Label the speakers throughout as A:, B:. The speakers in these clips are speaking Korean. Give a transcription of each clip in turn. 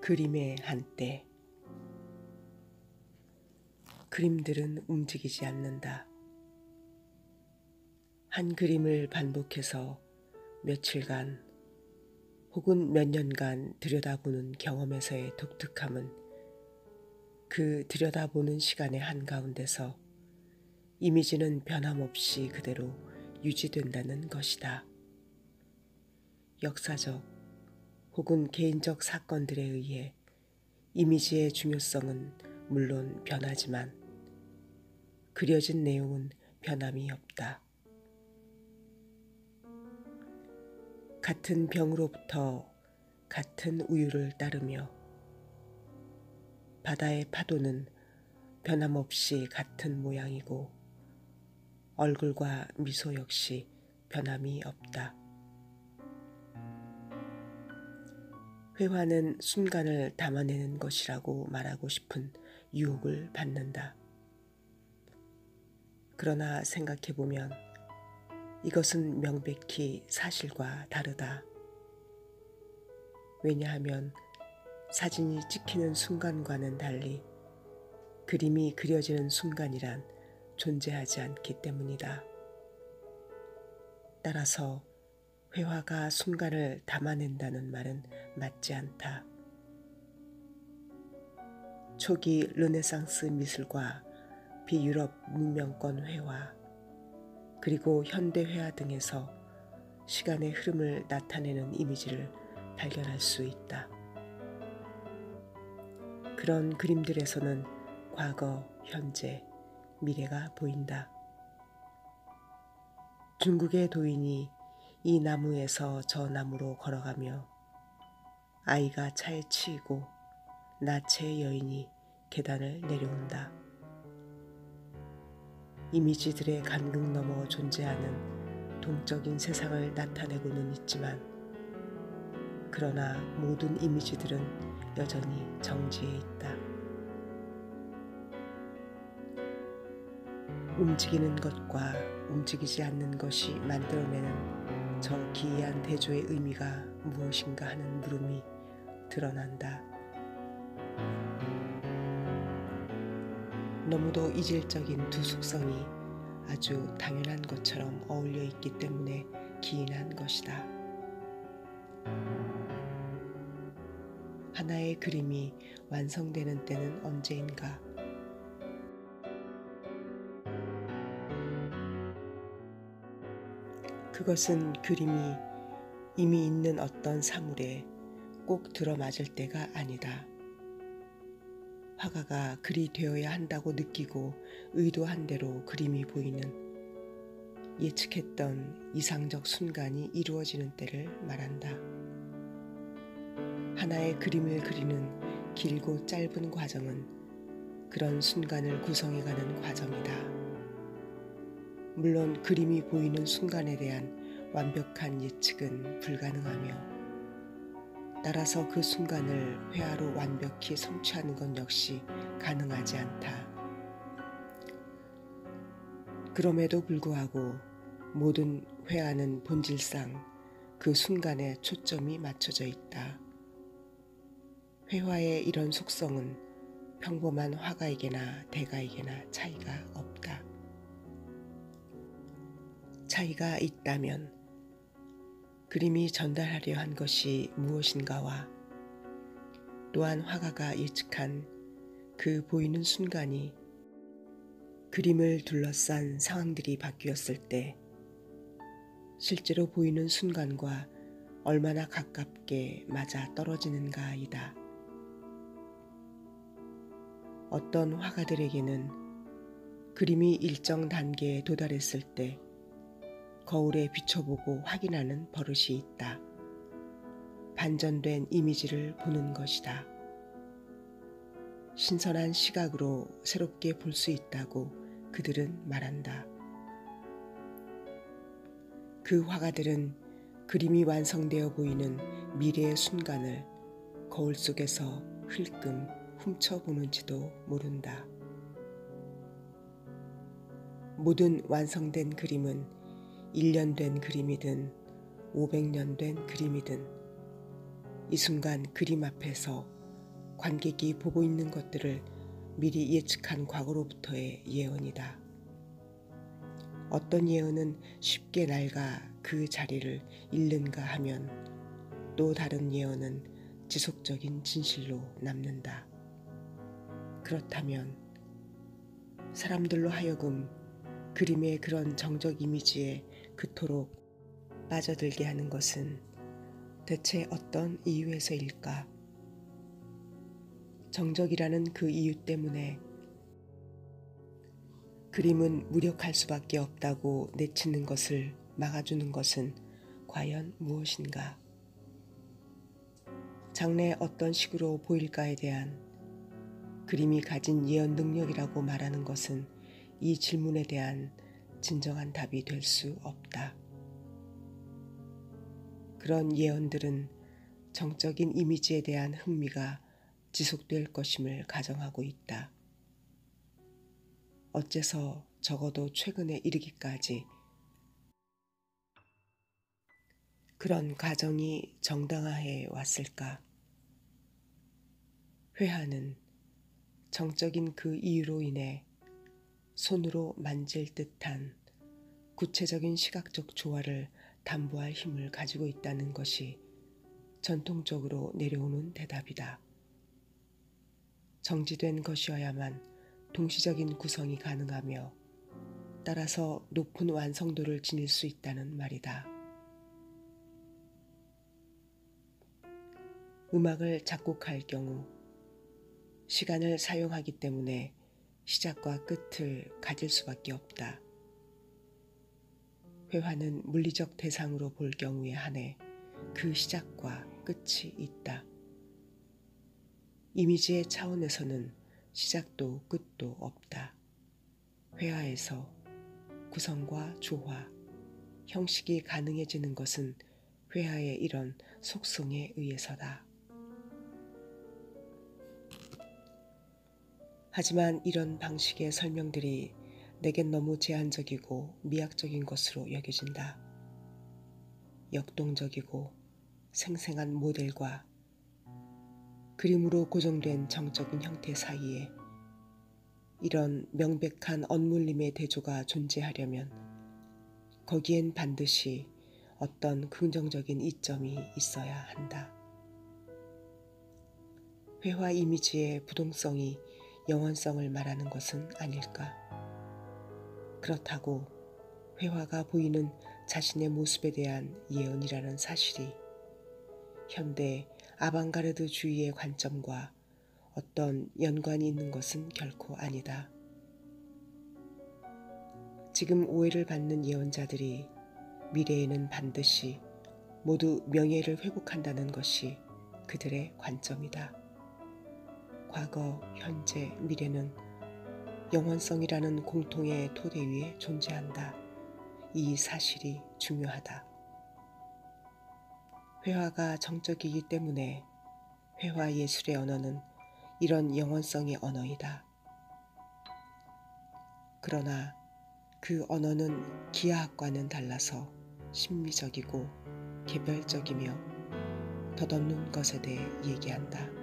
A: 그림의 한때. 그림들은 움직이지 않는다. 한 그림을 반복해서 며칠간 혹은 몇 년간 들여다보는 경험에서의 독특함은 그 들여다보는 시간의 한가운데서 이미지는 변함없이 그대로 유지된다는 것이다. 역사적 혹은 개인적 사건들에 의해 이미지의 중요성은 물론 변하지만 그려진 내용은 변함이 없다. 같은 병으로부터 같은 우유를 따르며 바다의 파도는 변함없이 같은 모양이고 얼굴과 미소 역시 변함이 없다. 회화는 순간을 담아내는 것이라고 말하고 싶은 유혹을 받는다. 그러나 생각해보면 이것은 명백히 사실과 다르다. 왜냐하면 사진이 찍히는 순간과는 달리 그림이 그려지는 순간이란 존재하지 않기 때문이다. 따라서 회화가 순간을 담아낸다는 말은 맞지 않다. 초기 르네상스 미술과 비유럽 문명권 회화, 그리고 현대 회화 등에서 시간의 흐름을 나타내는 이미지를 발견할 수 있다. 그런 그림들에서는 과거, 현재, 미래가 보인다. 중국의 도인이 이 나무에서 저 나무로 걸어가며 아이가 차에 치이고 나체의 여인이 계단을 내려온다. 이미지들의 간극 너머 존재하는 동적인 세상을 나타내고는 있지만 그러나 모든 이미지들은 여전히 정지해 있다. 움직이는 것과 움직이지 않는 것이 만들어내는 저 기이한 대조의 의미가 무엇인가 하는 물음이 드러난다. 너무도 이질적인 두 속성이 아주 당연한 것처럼 어울려 있기 때문에 기인한 것이다. 하나의 그림이 완성되는 때는 언제인가? 그것은 그림이 이미 있는 어떤 사물에 꼭 들어맞을 때가 아니다. 화가가 글이 되어야 한다고 느끼고 의도한 대로 그림이 보이는 예측했던 이상적 순간이 이루어지는 때를 말한다. 하나의 그림을 그리는 길고 짧은 과정은 그런 순간을 구성해가는 과정이다. 물론 그림이 보이는 순간에 대한 완벽한 예측은 불가능하며 따라서 그 순간을 회화로 완벽히 성취하는 것 역시 가능하지 않다. 그럼에도 불구하고 모든 회화는 본질상 그 순간에 초점이 맞춰져 있다. 회화의 이런 속성은 평범한 화가에게나 대가에게나 차이가 없다. 차이가 있다면 그림이 전달하려 한 것이 무엇인가와 또한 화가가 예측한 그 보이는 순간이 그림을 둘러싼 상황들이 바뀌었을 때 실제로 보이는 순간과 얼마나 가깝게 맞아 떨어지는가이다. 어떤 화가들에게는 그림이 일정 단계에 도달했을 때 거울에 비춰보고 확인하는 버릇이 있다. 반전된 이미지를 보는 것이다. 신선한 시각으로 새롭게 볼 수 있다고 그들은 말한다. 그 화가들은 그림이 완성되어 보이는 미래의 순간을 거울 속에서 흘끔 훔쳐보는지도 모른다. 모든 완성된 그림은 1년 된 그림이든 500년 된 그림이든 이 순간 그림 앞에서 관객이 보고 있는 것들을 미리 예측한 과거로부터의 예언이다. 어떤 예언은 쉽게 낡아 그 자리를 잃는가 하면 또 다른 예언은 지속적인 진실로 남는다. 그렇다면 사람들로 하여금 그림의 그런 정적 이미지에 그토록 빠져들게 하는 것은 대체 어떤 이유에서일까? 정적이라는 그 이유 때문에 그림은 무력할 수밖에 없다고 내치는 것을 막아주는 것은 과연 무엇인가? 장래 어떤 식으로 보일까에 대한 그림이 가진 예언 능력이라고 말하는 것은 이 질문에 대한 진정한 답이 될 수 없다. 그런 예언들은 정적인 이미지에 대한 흥미가 지속될 것임을 가정하고 있다. 어째서 적어도 최근에 이르기까지 그런 가정이 정당화해 왔을까? 회화는 정적인 그 이유로 인해 손으로 만질 듯한 구체적인 시각적 조화를 담보할 힘을 가지고 있다는 것이 전통적으로 내려오는 대답이다. 정지된 것이어야만 동시적인 구성이 가능하며 따라서 높은 완성도를 지닐 수 있다는 말이다. 음악을 작곡할 경우 시간을 사용하기 때문에 시작과 끝을 가질 수밖에 없다. 회화는 물리적 대상으로 볼 경우에 한해 그 시작과 끝이 있다. 이미지의 차원에서는 시작도 끝도 없다. 회화에서 구성과 조화, 형식이 가능해지는 것은 회화의 이런 속성에 의해서다. 하지만 이런 방식의 설명들이 내겐 너무 제한적이고 미학적인 것으로 여겨진다. 역동적이고 생생한 모델과 그림으로 고정된 정적인 형태 사이에 이런 명백한 언물림의 대조가 존재하려면 거기엔 반드시 어떤 긍정적인 이점이 있어야 한다. 회화 이미지의 부동성이 영원성을 말하는 것은 아닐까? 그렇다고 회화가 보이는 자신의 모습에 대한 예언이라는 사실이 현대 아방가르드주의의 관점과 어떤 연관이 있는 것은 결코 아니다. 지금 오해를 받는 예언자들이 미래에는 반드시 모두 명예를 회복한다는 것이 그들의 관점이다. 과거, 현재, 미래는 영원성이라는 공통의 토대 위에 존재한다. 이 사실이 중요하다. 회화가 정적이기 때문에 회화 예술의 언어는 이런 영원성의 언어이다. 그러나 그 언어는 기하학과는 달라서 심미적이고 개별적이며 덧없는 것에 대해 얘기한다.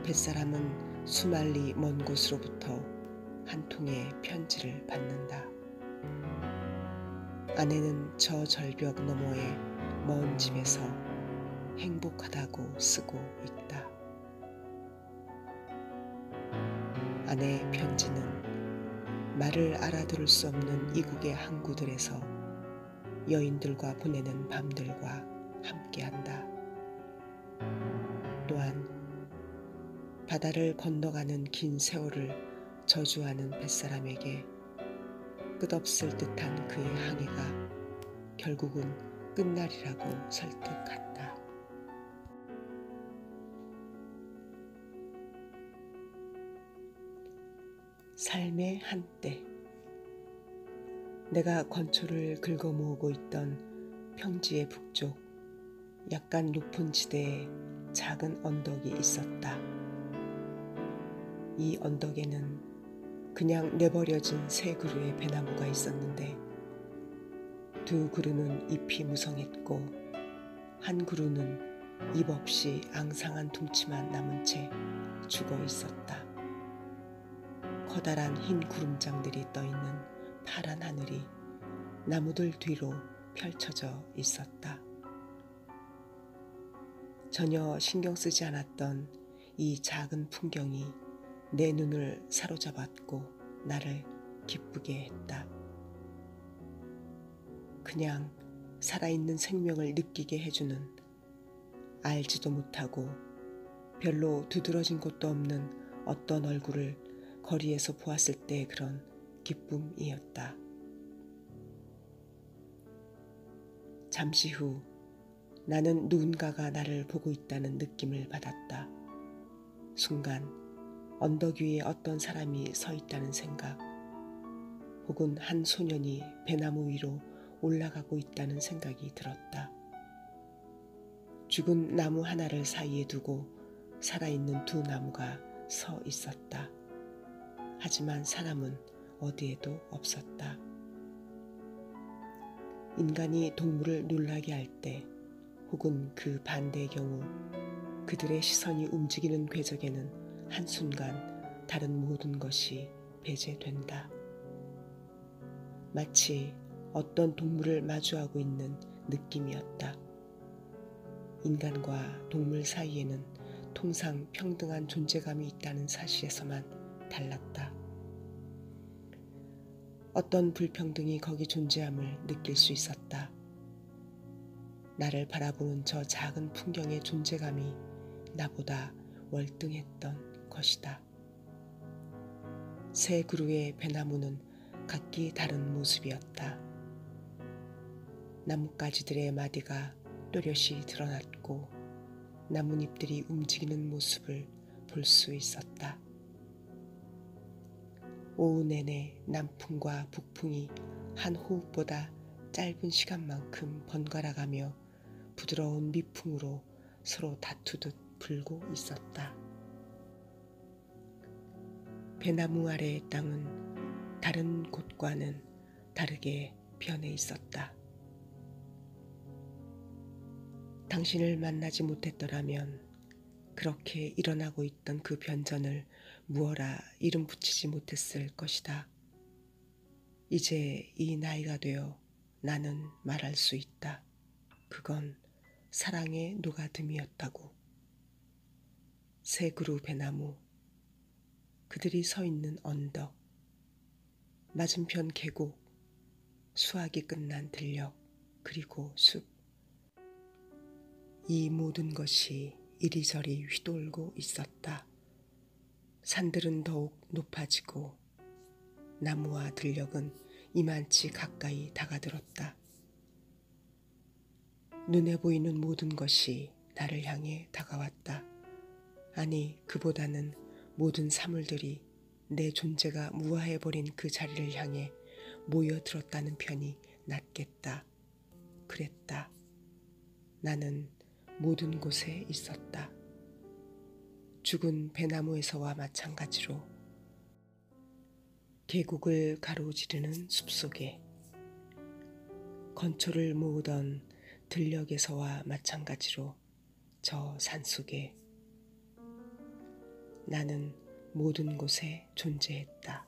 A: 뱃사람은 수만리 먼 곳으로부터 한 통의 편지를 받는다. 아내는 저 절벽 너머의 먼 집에서 행복하다고 쓰고 있다. 아내의 편지는 말을 알아들을 수 없는 이국의 항구들에서 여인들과 보내는 밤들과 함께한다. 또한 바다를 건너가는 긴 세월을 저주하는 뱃사람에게 끝없을 듯한 그의 항해가 결국은 끝날이라고 설득한다. 삶의 한때 내가 건초를 긁어 모으고 있던 평지의 북쪽 약간 높은 지대에 작은 언덕이 있었다. 이 언덕에는 그냥 내버려진 세 그루의 배나무가 있었는데 두 그루는 잎이 무성했고 한 그루는 입 없이 앙상한 둥치만 남은 채 죽어 있었다. 커다란 흰 구름장들이 떠있는 파란 하늘이 나무들 뒤로 펼쳐져 있었다. 전혀 신경 쓰지 않았던 이 작은 풍경이 내 눈을 사로잡았고 나를 기쁘게 했다. 그냥 살아있는 생명을 느끼게 해주는, 알지도 못하고 별로 두드러진 곳도 없는 어떤 얼굴을 거리에서 보았을 때 그런 기쁨이었다. 잠시 후 나는 누군가가 나를 보고 있다는 느낌을 받았다. 순간 언덕 위에 어떤 사람이 서 있다는 생각, 혹은 한 소년이 배나무 위로 올라가고 있다는 생각이 들었다. 죽은 나무 하나를 사이에 두고 살아있는 두 나무가 서 있었다. 하지만 사람은 어디에도 없었다. 인간이 동물을 놀라게 할 때, 혹은 그 반대의 경우 그들의 시선이 움직이는 궤적에는 한순간 다른 모든 것이 배제된다. 마치 어떤 동물을 마주하고 있는 느낌이었다. 인간과 동물 사이에는 통상 평등한 존재감이 있다는 사실에서만 달랐다. 어떤 불평등이 거기 존재함을 느낄 수 있었다. 나를 바라보는 저 작은 풍경의 존재감이 나보다 월등했던 것이다. 세 그루의 배나무는 각기 다른 모습이었다. 나뭇가지들의 마디가 또렷이 드러났고 나뭇잎들이 움직이는 모습을 볼 수 있었다. 오후 내내 남풍과 북풍이 한 호흡보다 짧은 시간만큼 번갈아가며 부드러운 미풍으로 서로 다투듯 불고 있었다. 배나무 아래의 땅은 다른 곳과는 다르게 변해 있었다. 당신을 만나지 못했더라면 그렇게 일어나고 있던 그 변전을 무어라 이름 붙이지 못했을 것이다. 이제 이 나이가 되어 나는 말할 수 있다. 그건 사랑의 녹아듦이었다고. 세 그루 배나무, 그들이 서 있는 언덕, 맞은편 계곡, 수확이 끝난 들녘, 그리고 숲. 이 모든 것이 이리저리 휘돌고 있었다. 산들은 더욱 높아지고 나무와 들녘은 이만치 가까이 다가들었다. 눈에 보이는 모든 것이 나를 향해 다가왔다. 아니, 그보다는 모든 사물들이 내 존재가 무화해버린 그 자리를 향해 모여들었다는 편이 낫겠다. 그랬다. 나는 모든 곳에 있었다. 죽은 배나무에서와 마찬가지로 계곡을 가로지르는 숲속에, 건초를 모으던 들녘에서와 마찬가지로 저 산속에 나는 모든 곳에 존재했다.